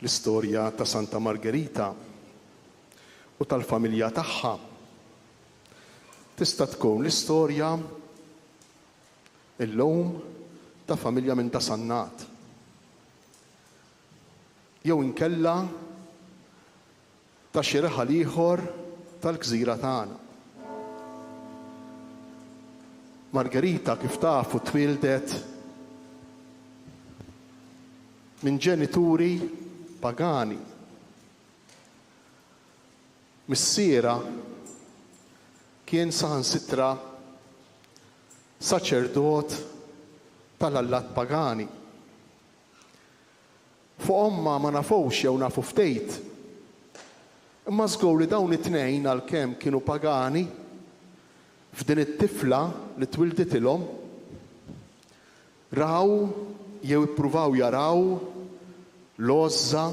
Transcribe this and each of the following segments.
l-istorja ta' Santa Margherita u tal-familja tagħha. Tista' tkun l-istorja illum ta' familja minn ta' Sannat. Jew inkella ta' xi reħal ieħor tal-gżira tagħna. Margherita kif tafu twildet minn ġenituri pagani. Missiera kien saħansitra saċerdot tal-allat pagani. Fuq omma ma nafux jew nafu ftejt. Imma żgur li dawn it-tnejn għalkemm kienu pagani f'din it-tifla li twildet ilhom raw jew ippruvaw jaraw l-għoża,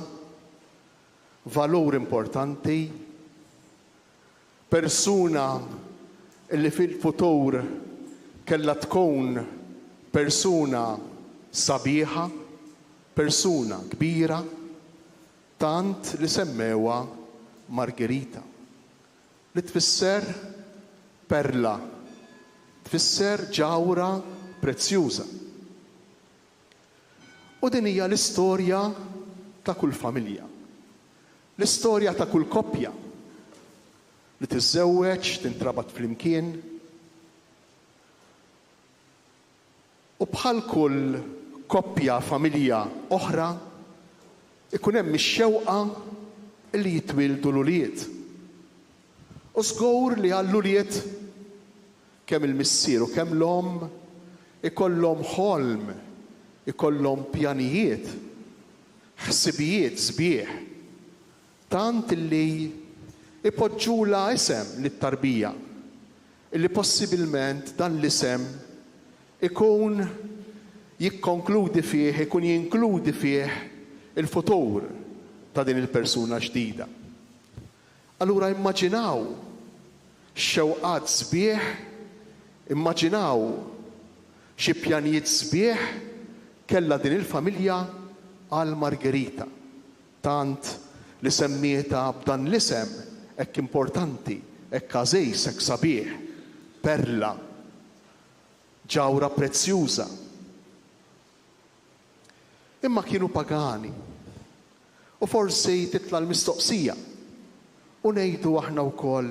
valur importanti, persuna li fil-futur kellha tkun persuna sabiħa, persuna kbira, tant li semmewha Margherita, li tfisser perla, tfisser ġawra prezzjuża. U din hija l-istorja ta' kull familja, l-istorja ta' kull koppja li tiżżewweġ, tintrabat flimkien. U bħal kull koppja, familja oħra, ikun hemm ix-xewqa li jitwildu l-ulied. U żgur li għall-ulied kemm il-missier u kemm l-om ikollhom ħolm, ikollhom pjanijiet, ħsibijiet sbieħ, tant li ipoġġula isem lit-tarbija, illi possibilment dan l-isem ikun jikkonkludi fih, ikun jinkludi fih il-futur ta' din il-persuna ġdida. Allura immaġinaw xewqat sbieħ, immaġinaw xi pjanijiet sbieħ kellha din il-familja għal Margherita, tant li semmieta b'dan l-isem hekk importanti, hekk għażejs, hekk sabiħ, perla, ġawra prezzjuża. Imma kienu pagani u forsi titla' l-mistoqsija u ngħidu aħna wkoll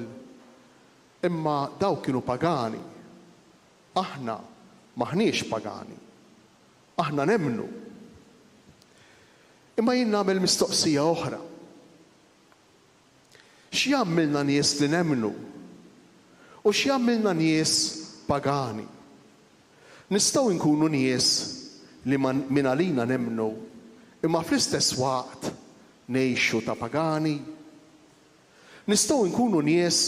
imma daw kienu pagani, aħna maħniex pagani, aħna nemmnu. Imma jien nagħmel mistoqsija oħra. X'jagħmilna nies li nemmnu u x'jagħmilna nies pagani? Nistgħu nkunu nies li minn għalina nemmnu imma fl-istess waqt ngħixu ta' pagani. Nistgħu nkunu nies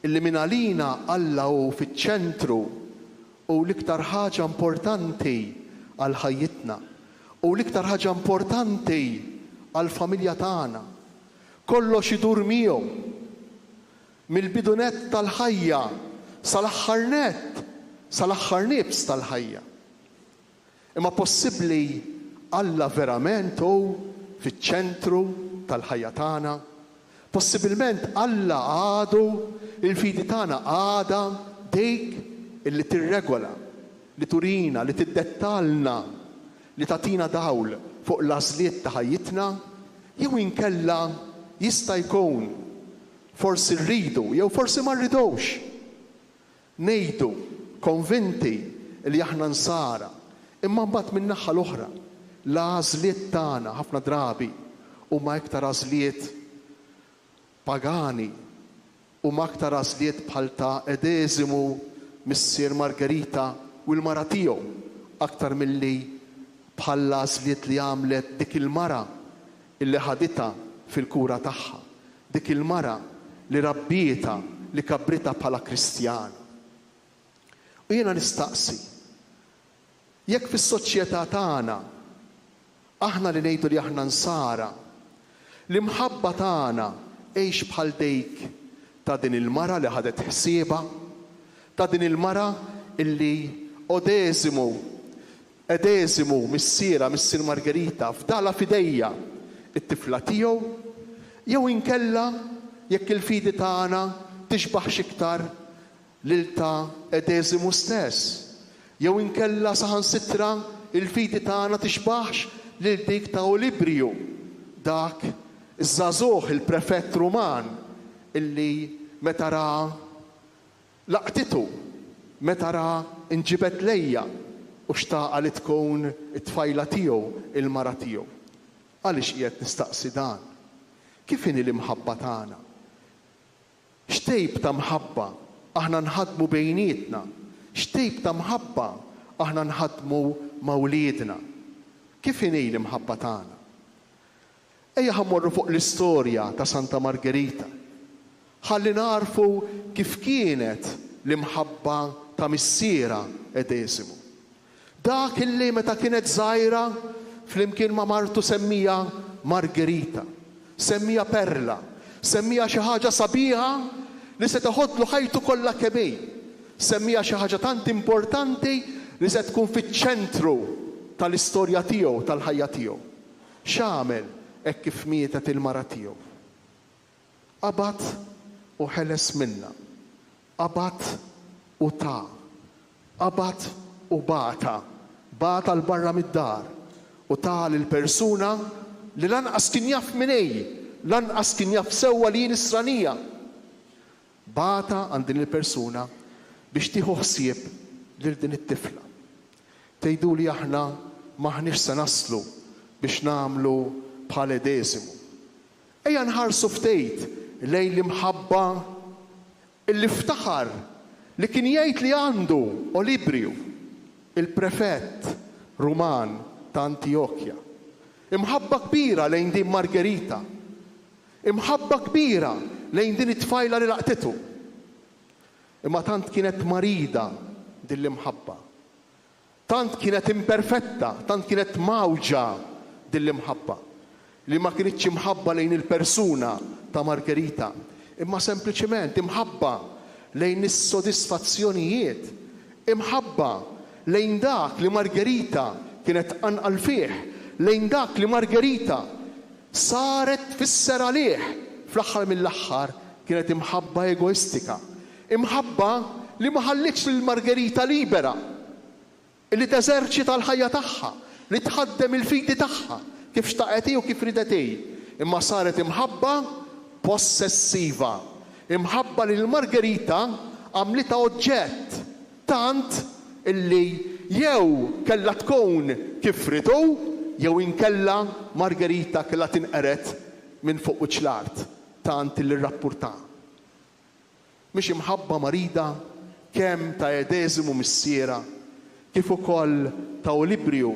illi minn għalina Alla hu fiċ-ċentru u l-iktar ħaġa importanti għal ħajjitna u l-iktar ħaġa importanti għal familja tagħna. Kollox idur miegħu mill-bidunet tal-ħajja sal-aħħar nett, sal-aħħar nibs tal-ħajja. Imma possibbli Alla verament hu fiċ-ċentru tal-ħajja tagħna. Possibilment Alla għadu il-fidi tagħna għada dik illi tirregola, li turina, li tiddettalna, li tatina dawl fuq l-għażliet ta' ħajjitna, jew inkella jista' jkun forsi rridu jew forsi ma rridux ngħidu konvinti li aħna nsara, imma mbagħad min-naħa l-oħra l-għażliet tagħna ħafna drabi huma iktar għażliet pagani huma aktar għażliet bħal ta' Edeżimu missier Margherita u l-mara tiegħu aktar milli bħal għażliet li għamlet dik il-mara illi ħaditha fil-kura tagħha, dik il-mara li rabbieta li kabbrita bħala Kristjana. U jiena nistaqsi, jekk fis-soċjetà tagħna aħna li ngħidu li aħna nsara, l-imħabba tagħna għejx bħal dejk ta' din il-mara li ħadet ħsieba, ta' din il-mara illi Edeżimu missiera missier Margherita fdala fidejja it-tifla tiegħu, jew inkella jekk il-fidi tagħna tixbaħ x'iktar lil ta' Edeżimu stess. Jew inkella saħansitra il-fidi tagħna tixbaħx lil dik ta' Olibriju, dak iż-żagħżugħ il-prefett Ruman illi meta ra laqtitu, meta ra inġibet lejja u xtaqa li tkun it-tfajla tiegħu il-mara tiegħu. Għaliex qiegħed nistaqsi dan? Kif inhi l-imħabba tagħna? X'tejp ta' mħabba aħna nħadmu bejnietna? X'tejp ta' mħabba aħna nħadmu ma' wliedna? Kif inhi l-imħabba tagħna? Ejja ħammorru fuq l-istorja ta' Santa Margherita. Ħalli narfu kif kienet l-imħabba ta' missiera Edeżimu. Dak illi meta kienet żgħira flimkien ma' martu semmija Margherita, semmija perla, semmija xi ħaġa sabiħa li se toħodlu ħajtu kollha kebej, semmija xi ħaġa tant importanti li se tkun fiċ-ċentru tal-istorja tiegħu, tal-ħajja tiegħu. X'għamel hekk kif mietet il-mara tiegħu? Qabad u ħeles minnha, qabad u ta', qabad u bata l-barra mid-dar u ta' lill-persuna li lanqas kien jaf minnej, lanqas kien jaf sewwa li nisranija. Bata għand din il-persuna biex tieħu ħsieb lil din it-tifla. Tgħiduli aħna maħniex se naslu biex nagħmlu bħal Edeżimu. Ejja nħarsu ftit lejn l-imħabba illi ftaħar li kien jgħid li għandu Olibriju, il-prefett Ruman ta' Antiokkja. Imħabba kbira lejn din Margherita. Imħabba kbira lejn din it-tfajla li laqtitu. Imma tant kienet marida din l-imħabba. Tant kienet imperfetta, tant kienet mawġa din l-imħabba. Li ma kienitx imħabba lejn il-persuna ta' Margherita, imma sempliċement imħabba lejn is-sodisfazzjonijiet, imħabba lejn dak li Margherita kienet anqal fih, lejn dak li Margherita saret tfisser għalih. Fl-aħħar mill-aħħar kienet imħabba egoistika, imħabba li ma ħallitx lil Margherita libera, li teżerċita l-ħajja tagħha, li tħaddem il-fidi tagħha kif xtaqet u kif ridet hi. Imma saret imħabba possessiva, imħabba li l-Margherita għamlita oġġett tant illi jew kellha tkun kif ridu, jew inkella Margherita kellha tinqeret minn fuq wiċċ l-art tant illi rrappurta. Mhix imħabba marida kemm ta' Edeżimu missiera kif ukoll ta' Olibriju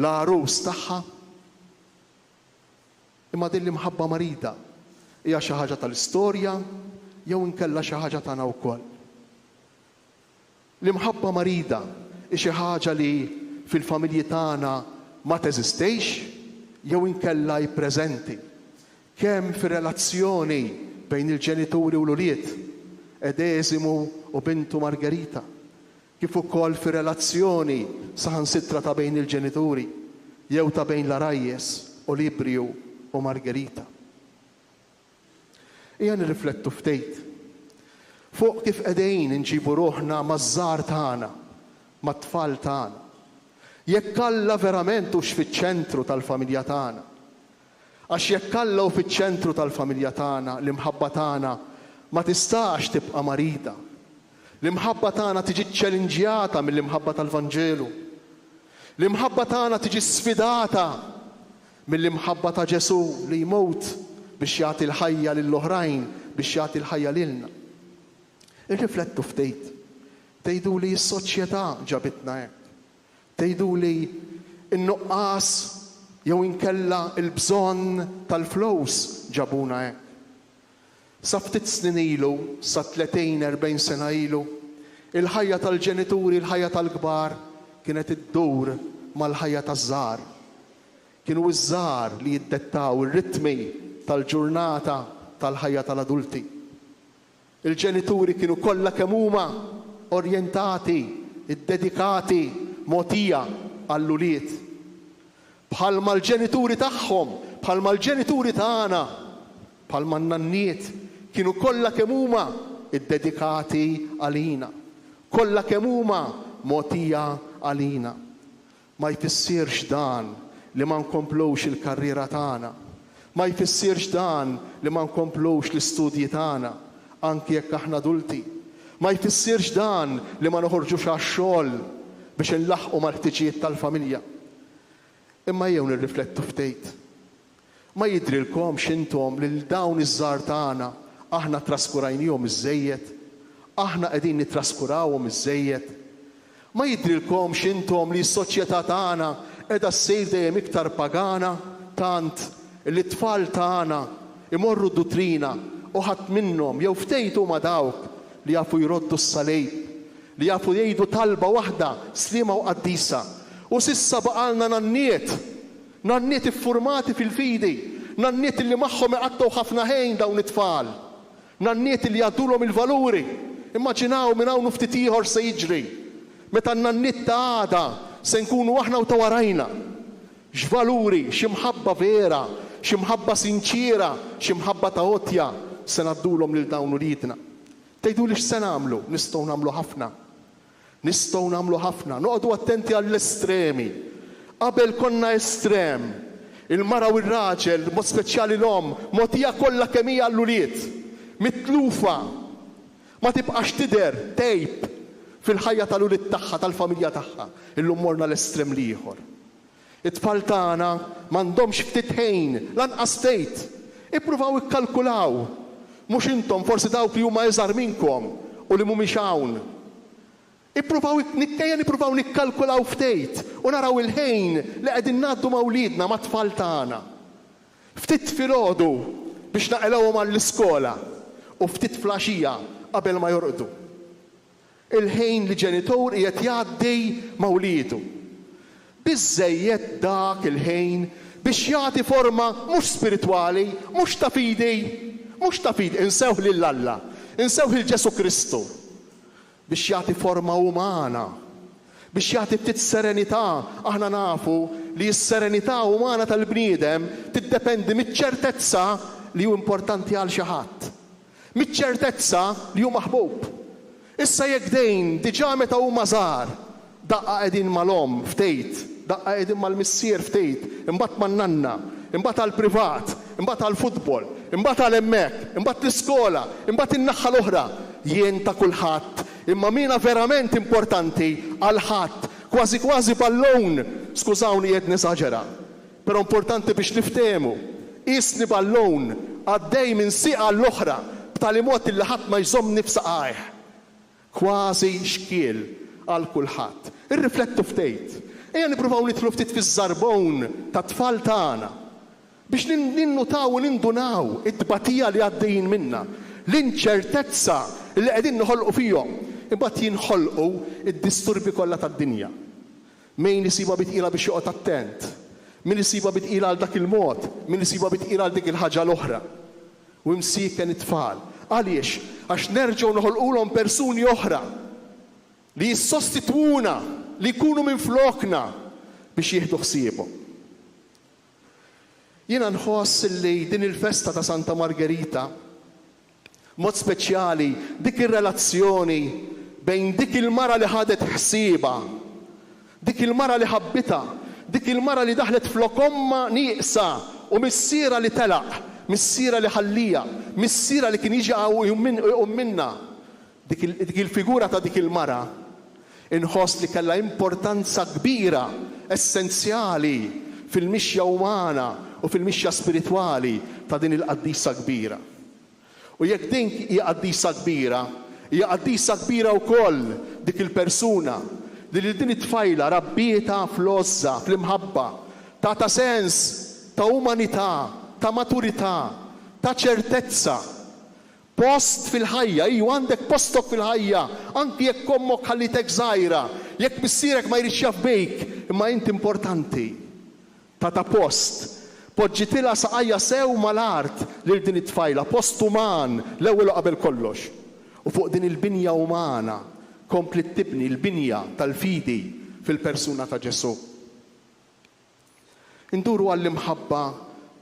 l-arus tagħha. Imma din l-imħabba marida hija xi ħaġa tal-istorja jew inkella xi ħaġa tagħna wkoll. L-imħabba marida hi xi ħaġa li fil-familji tagħna ma teżistejx jew inkella hi preżenti. Kemm fir-relazzjoni bejn il-ġenituri u l-ulied, Edeżimu u bintu Margherita, kif ukoll fir-relazzjoni saħansitra ta' bejn il-ġenituri jew ta' bejn l-arajjes Olibriju u Margherita. Ejja nirriflettu ftit fuq kif qegħdin inġibu ruħna maż-żgħar tagħna, mat-tfal tagħna. Jekk Alla verament hux fiċ-ċentru tal-familja tagħna. Għax jekk Alla hu fiċ-ċentru tal-familja tagħna, l-imħabba tagħna ma tistax tibqa' marida. L-imħabba tagħna tiġi ċċelinġjata mill-imħabba tal-Vanġelu. L-imħabba tagħna tiġi sfidata mill-imħabba ta' Ġesu li jmut biex jagħti l-ħajja lill-oħrajn, biex jagħti l-ħajja lilna. Irriflettu ftit. Tgħiduli s-soċjetà ġabitna hekk. Tgħiduli n-nuqqas jew inkella l-bżonn tal-flows ġabuna hekk. Sa ftit snin ilu, sa 30-40 sena ilu, il-ħajja tal-ġenituri, il-ħajja tal-kbar kienet iddur mal-ħajja taż-żgħar. Kienu iż-żgħar li jiddettaw ir-ritmi tal-ġurnata tal-ħajja tal-adulti. Il-ġenituri kienu kollha kemm huma orjentati, iddedikati, mogħtija għall-ulied. Bħalma l-ġenituri tagħhom, bħalma l-ġenituri tagħna, bħalma n-nanniet kienu kollha kemm huma iddedikati għalina, kollha kemm huma mogħtija għalina. Ma jfissirx dan li ma nkomplux il-karriera tagħna, ma jfissirx dan li ma nkomplux l-istudji tagħna anki jekk aħna adulti, ma jfissirx dan li ma noħorġux għax-xogħol biex inlaħqu mal-ħtiġijiet tal-familja. Imma jew nirriflettu ftejt. Ma jidrilkom x'intom lil dawn iż-żgħar tagħna aħna traskurajnihom iżejjed, aħna qegħdin nittraskurawhom iżejjed. Ma jidrilkom x'intom li s-soċjetà tagħna qiegħda ssir dejjem iktar pagana, tant li t-tfal tagħna imorru d-dutrina u ħadd minnhom jew ftejt huma dawk li jafu jroddu s-salejb, li jafu jgħidu talba waħda sliema u qaddisa. U sissa baqalna nanniet iffurmati fil-fidi, nanniet li magħhom iqattaw ħafna ħin dawn it-tfal, nanniet li jgħaddulhom il-valuri. Immaġinaw minn hawn ftit ieħor se jiġri, meta n-nanniet ta' għada se nkunu aħna u ta' warajna. X'valuri, x'imħabba vera, x'imħabba sinċira, x'imħabba ta' għotja se ngħaddulhom lil dawn uliedna. Tgħiduli x'se nagħmlu? Nistgħu nagħmlu ħafna. Nistgħu nagħmlu ħafna, noqogħdu attenti għall-estremi. Qabel konna estrem, il-mara u r-raġel, mod speċjali l-om, mogħtija kollha kemm hija għall-ulied, mitlufa, ma tibqax tidher tejb fil-ħajja tal-ulied tagħha, tal-familja tagħha. Illum morna l-estrem ieħor. It-tfal tagħna m'għandhomx ftit ħin, lanqas tgħid. Ippruvaw ikkalkulaw, mhux intom forsi dawk li huma eżgħar minnkom u li mhumiex hawn. Nippruvaw nikkalkulaw ftejt u naraw il-ħin li qegħdin ngħaddu ma' wliedna ma' tfal tagħna. Ftit filgħodu biex naqilgħuhom għall-iskola u ftit flaxija qabel ma jorqdu. Il-ħin li ġenitur qiegħed jgħaddi ma' wliedu. Biżżejjed dak il-ħin biex jagħti forma mhux spiritwali, mhux ta' fidi, insewh lil Alla, insewh lil Ġesu Kristu. Biex jagħti forma umana, biex jagħti ftit serenità. Aħna nafu li s-serenità umana tal-bniedem tiddependi miċ-ċertezza li hu importanti għal xi ħadd, miċ-ċertezza li hu maħbub. Issa jekk dejn diġà meta huma żgħar daqqa qegħdin mal-om ftejt, daqqa qegħdin mal-missier ftejt, imbagħad man-nanna, imbagħad għall-privat, imbagħad għall-futbol, imbagħad għal hemmhekk, imbagħad l-iskola, imbagħad in-naħa l-oħra. Jien ta' kulħadd, imma mina verament importanti għal ħadd, kważi ballun, skużawni qed nisaġera, però importanti biex niftehmu. Qisni ballun għaddej minn sieqa l-oħra b'tali mod li ħadd ma jżommni f'saqajh. Kważi xkiel għal kulħadd. Irriflettu ftejt. Ejja nippruvaw nidħlu ftit fiż-żarbon tat-tfal tagħna biex ninnutaw u nindunaw it-tbatija li għaddejjin minnha, l-inċertezza li qegħdin noħolqu fihom. Imbagħad jinħolqu id-disturbi kollha tad-dinja. Min isiba bitqila biex joqgħod attent, min isiba bitqila għal dak il-mod, min isiba bitqila għal dik il-ħaġa l-oħra. U msiken it-tfal. Għaliex? Għax nerġgħu noħolqulhom persuni oħra li jissostitwuna, li jkunu minn flokna biex jieħdu ħsiebhom. Jiena nħoss li din il-festa ta' Santa Margherita, mod speċjali dik ir-relazzjoni bejn dik il-mara li ħadet ħsieba, dik il-mara li ħabbita, dik il-mara li daħlet flok omma nieqsa u missiera li telaq, missiera li ħallija, missiera li kien jiġi jqum minnha. Dik il-figura ta' dik il-mara inħoss li kellha importanza kbira, essenzjali fil-mixja umana u fil-mixja spiritwali ta' din il-qaddisa kbira. U jekk din hija qaddisa kbira wkoll dik il-persuna li din it-tfajla rabbieta fl-għoża, fl-imħabba, ta' sens ta' umanità, ta' maturità, ta' ċertezza. Post fil-ħajja, għandek postok fil-ħajja, anki jekk ommok ħallitek żgħira, jekk missierek ma jridx jaf bejk, imma inti importanti. Ta' post. Poġġitilha saqajja sew mal-art lil din it-tfajla, post uman l-ewwel qabel kollox. U fuq din il-binja umana kompli tibni l-binja tal-fidi fil-persuna ta' Ġesu. Induru għall-imħabba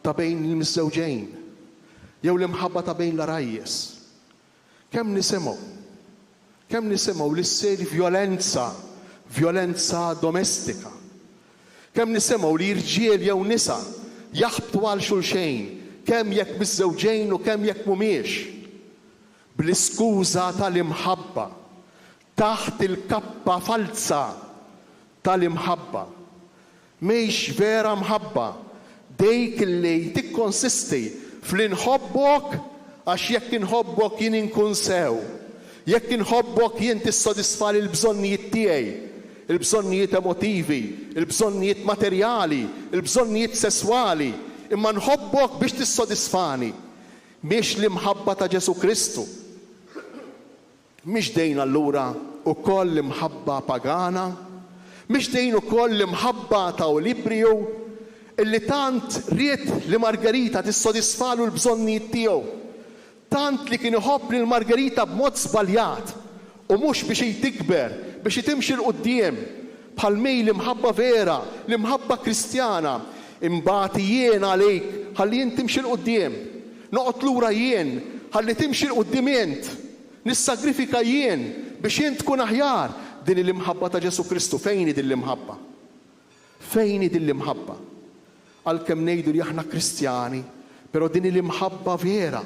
ta' bejn il-miżżewġejn jew l-imħabba ta' bejn l-arajjes. Kemm nisimgħu li ssir vjolenza domestika. Kemm nisimgħu li irġiel jew nisa jaħbtu għal xulxejn, kemm jekk miż-żewġejn u kemm jekk mhumiex, bl-iskuża tal-imħabba, taħt il-kappa falsa tal-imħabba. Mhix vera mħabba dik li tikkonsisti fl-inħobbok għax jekk inħobbok jien inkun sew. Jekk inħobbok jien tissodisfa l-bżonnijiet tiegħi, il-bżonnijiet emotivi, il-bżonnijiet materjali, il-bżonnijiet sesswali, imma nħobbok biex tissodisfani. Mhix l-imħabba ta' Ġesu Kristu. Mhix dejn allura ukoll l-imħabba pagana, mhix dejn ukoll l-imħabba ta' Olibriju illi tant ried li Margarita tissodisfalu l-bżonnijiet tiegħu. Tant li kien iħobb lil Margarita b'mod żbaljat u mhux biex tikber, biex timxi l qudiem bħal mej l-imħabba vera, l-imħabba Kristjana. Imbagħad jien għalejk ħalli jien timxi l qudiem. Noqgħod lura jien ħalli timxi l qudiem int. Nissagrifika jien biex jien tkun aħjar. Din l-imħabba ta' Ġesu Kristu, fejn din l-imħabba? Fejn din l-imħabba? Għalkemm ngħidu li aħna Kristjani, però din l-imħabba vera.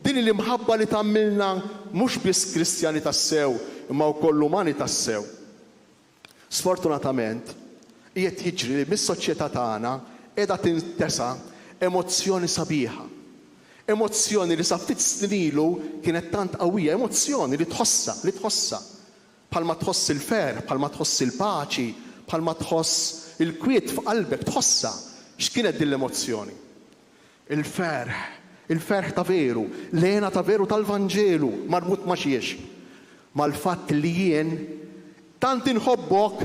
Din l-imħabba li tagħmilna mhux biss Kristjani tassew, imma wkoll umani tassew. Sfortunatament, qiegħed jiġri li mis-soċjetà tagħna qiegħda tintesa' emozzjoni sabiħa. Emozzjoni li sa ftit snin ilu kienet tant qawwija, emozzjoni li tħossa. Bħalma tħoss il-ferħ, bħalma tħoss il-paċi, bħalma tħoss il-kwiet f'qalbek, tħossa. X'kienet din l-emozzjoni? Il-ferħ ta' veru, l-għena ta' veru tal-Vanġelu, marbut ma' xiex. Mal-fatt li jien tant inħobbok,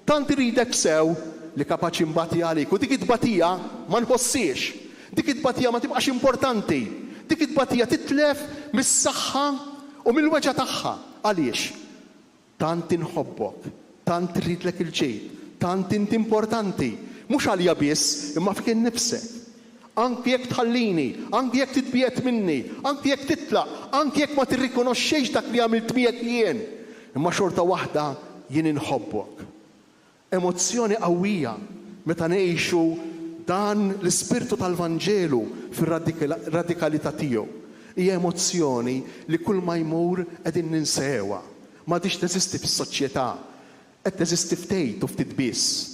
tant iridek sew li kapaċi nbati għalik. U dik it-batija ma nħossiex. Dik it-batija ma tibqax importanti. Dik it-batija titlef mis-saħħa u mill-weġa tagħha. Għaliex? Tant inħobbok, tant ridlek il-ġejt, tant int importanti. Mhux għalija biss, imma fik innifsek. Anki jekk tħallini, anki jekk titbiet minni, anki jekk titlaq, anki jekk ma tirrikonoxxejx dak li għamilt miegħek jien. Imma xorta waħda jien inħobbok. Emozzjoni qawwija meta ngħixu dan l-ispirtu tal-Vanġelu fir-radikalità tiegħu. Hija emozzjoni li kull ma jmur qegħdin ninsewha. Ma tix teżisti fis-soċjetà, qed teżisti ftejt u ftit biss.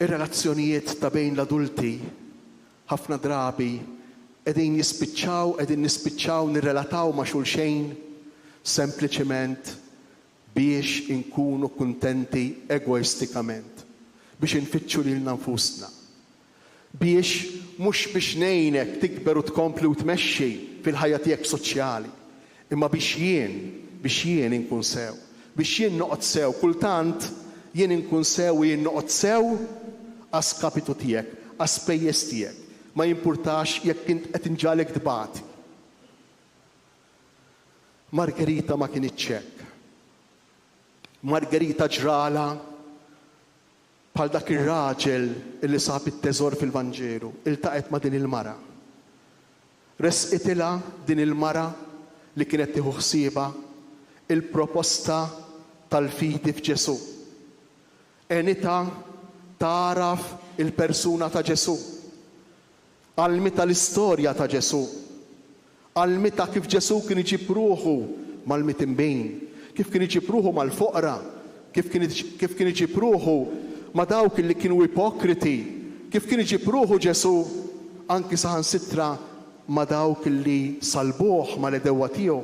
Ir-relazzjonijiet ta' bejn l-adulti ħafna drabi qegħdin nispiċċaw nirrelataw ma' xulxejn sempliċement biex inkunu kuntenti egoistikament, biex infittxu lilna nfusna. Mhux biex ngħinek tikber u tkompli u tmexxi fil-ħajja tiegħek soċjali, imma biex jien inkun sew, biex jien noqgħod sew, kultant jien inkun sew u jien noqgħod sew għaskapitu tiegħek, għaspejjeż tiegħek, ma jimpurtax jekk int qed inġalek dbati. Margarita ma kienitx hekk. Margarita ġrala bħal dak ir-raġel illi sab it-teżor fil-Vanġelu, iltaqet ma' din il-mara. Resqitilha din il-mara li kienet tieħu ħsiebha il-proposta tal-fidi f'Ġesu. Enita taraf il-persuna ta' Ġesu. Għalmita l-istorja ta' Ġesu. Għalmita kif Ġesu kien iġib ruħu mal-mitinbejn, kif kien iġib ruħu mal-foqra, kif kien iġib ruħu ma' dawk li kienu ipokriti, kif kien iġib ruħu Ġesu anki saħansitra ma' dawk li salbuh mal-edewwa tiegħu.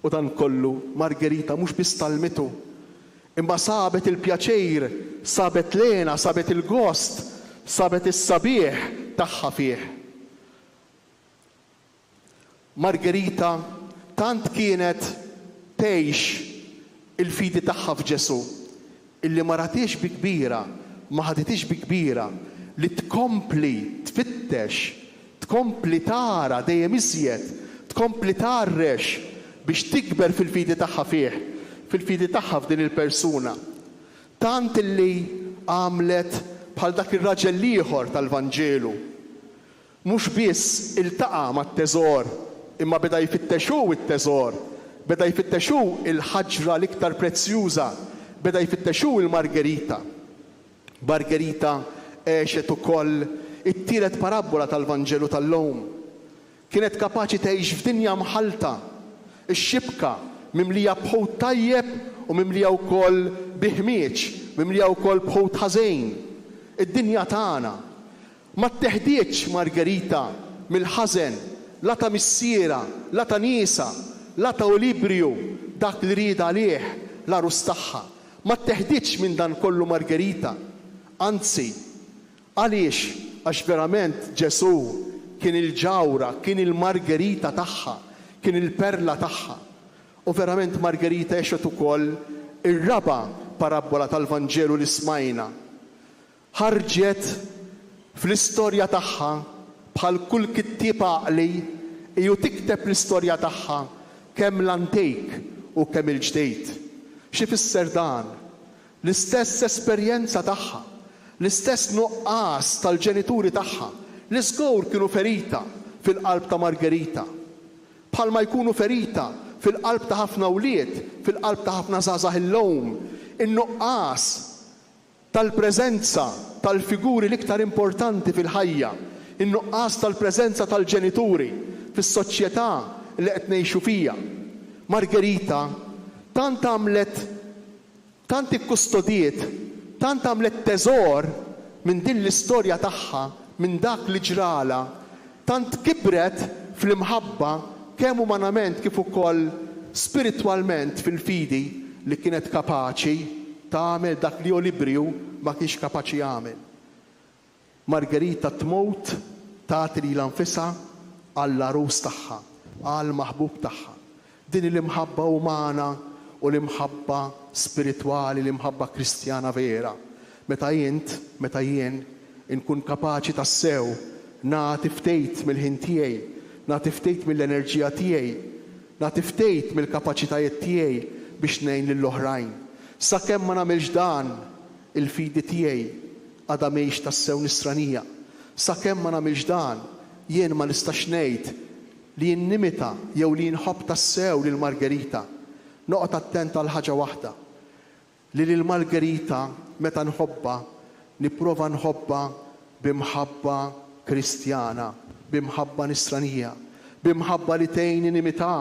U dan kollu Margarita mhux biss talmitu, imma sabet il-pjaċir, sabet lena, sabet il-gost, sabet is-sabiħ tagħha fih. Margarita tant kienet tgħix il-fidi tagħha f'Ġesu illi ma ratix bi kbira, ma ħaditix bi kbira li tkompli tfittex, tkompli tara dejjem iżjed, tkompli tarrex biex tikber fil-fidi tagħha fih, fil-fidi tagħha f'din il-persuna. Tant illi għamlet bħal dak ir-raġel ieħor tal-Vanġelu. Mhux biss iltaqa' mat-teżor, imma beda jfittexu it-teżor, beda jfittexu il-ħaġra l-iktar prezzjuża, beda jfittexu il-Margherita. Margherita għexet ukoll it-tielet parabola tal-Vanġelu tal-lum. Kienet kapaċi tgħix f'dinja mħalta, ix-xibka mimlija bħut tajjeb u mimlija wkoll biħmieġ, mimlija wkoll bħut ħażejn. Id-dinja tagħna ma tteħdietx Margherita mill-ħażen, la ta' missiera, la ta' niesa, la ta' Olibriju, dak li rieda għalih l-arus tagħha. Ma tteħdietx minn dan kollu Margherita. Anzi, għaliex? Għax verament Ġesu kien il-ġawra, kien il-Margherita tagħha, kien il-perla tagħha. U verament Margherita għexet ukoll ir-raba' parabola tal-Vanġelu li smajna. Ħarġet fl-istorja tagħha bħal kull kittieb għaqli u tikteb l-istorja tagħha kemm l-antik u kemm il-ġdejд. Xi fisser dan? L-istess esperjenza tagħha, l-istess nuqqas tal-ġenituri tagħha li żgur kienu ferita fil-qalb ta' Margherita. Bħalma jkunu ferita fil-qalb ta' ħafna wlied, fil-qalb ta' ħafna żgħażagħ illum, in-nuqqas tal-preżenza tal-figuri l-iktar importanti fil-ħajja, in-nuqqas tal-preżenza tal-ġenituri fis-soċjetà li qed ngħixu fija. Margherita tant għamlet, tant ikkustodiet, tant għamlet teżor minn din l-istorja tagħha, minn dak li ġrala, tant kibret fl-imħabba kemm umanament kif ukoll spiritwalment fil-fidi li kienet kapaċi tagħmel dak li Olibriju ma kienx kapaċi jagħmel. Margherita tmut tagħti lilha nfisha għall-arus tagħha, għall-maħbub tagħha. Din l-imħabba umana u l-imħabba spiritwali, l-imħabba kristjana vera. Meta jien inkun kapaċi tassew nagħti ftit mill-ħin tiegħi, nagħti ftit mill-enerġija tiegħi, nagħti ftit mill-kapaċitajiet tiegħi biex ngħin lill-oħrajn. Sakemm ma nagħmilx dan, il-fidi tiegħi għadha mhijiex tassew nisranija. Sakemm ma nagħmilx dan, jien ma nistax ngħid li jinnimita jew li nħobb tassew lil Margherita. Noqgħod attent għal ħaġa waħda, li lil Margherita meta nħobba, nipprova nħobba b'imħabba kristjana, b'imħabba nisranija, b'imħabba li tgħinni nimità,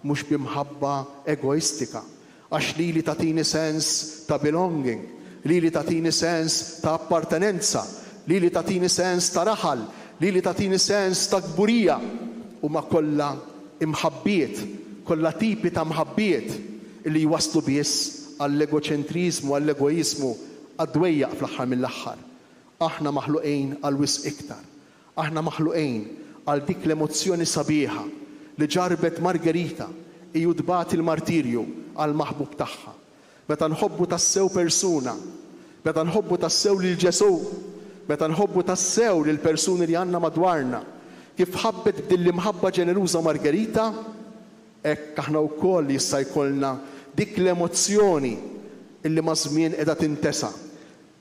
mhux b'imħabba egoistika. Għax li tagħtini sens ta' belonging, li tagħtini sens ta' appartenenza, li tagħtini sens ta' raħal, li tagħtini sens ta' gburija, huma kollha imħabbiet, kollha tipi ta' mħabbiet li jwasslu biss għall-egoċentriżmu, għall-egoizmu, għad-dwejjaq fl-aħħar mill-aħħar. Aħna maħluqin għal wisq iktar. Aħna maħluqin għal dik l-emozzjoni sabiħa li ġarbet Margherita u tbagħat il-martirju għal maħbub tagħha. Meta nħobbu tassew persuna, meta nħobbu tassew lil Ġesu, meta nħobbu tassew lil persuni li għandna madwarna, kif ħabbet din l-imħabba ġeneruża Margherita, hekk aħna wkoll jista' jkollna dik l-emozzjoni illi ma' żmien qiegħda tintesa.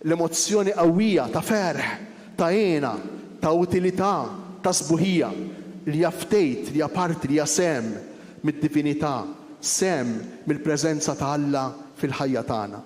L-emozzjoni qawwija ta' ferħ, ta' għena, ta' utilità, ta' sbuħija li hija ftejt, li hija parti, li hija sem mid-divinità, sem mill-preżenza ta' Alla fil-ħajja tagħna.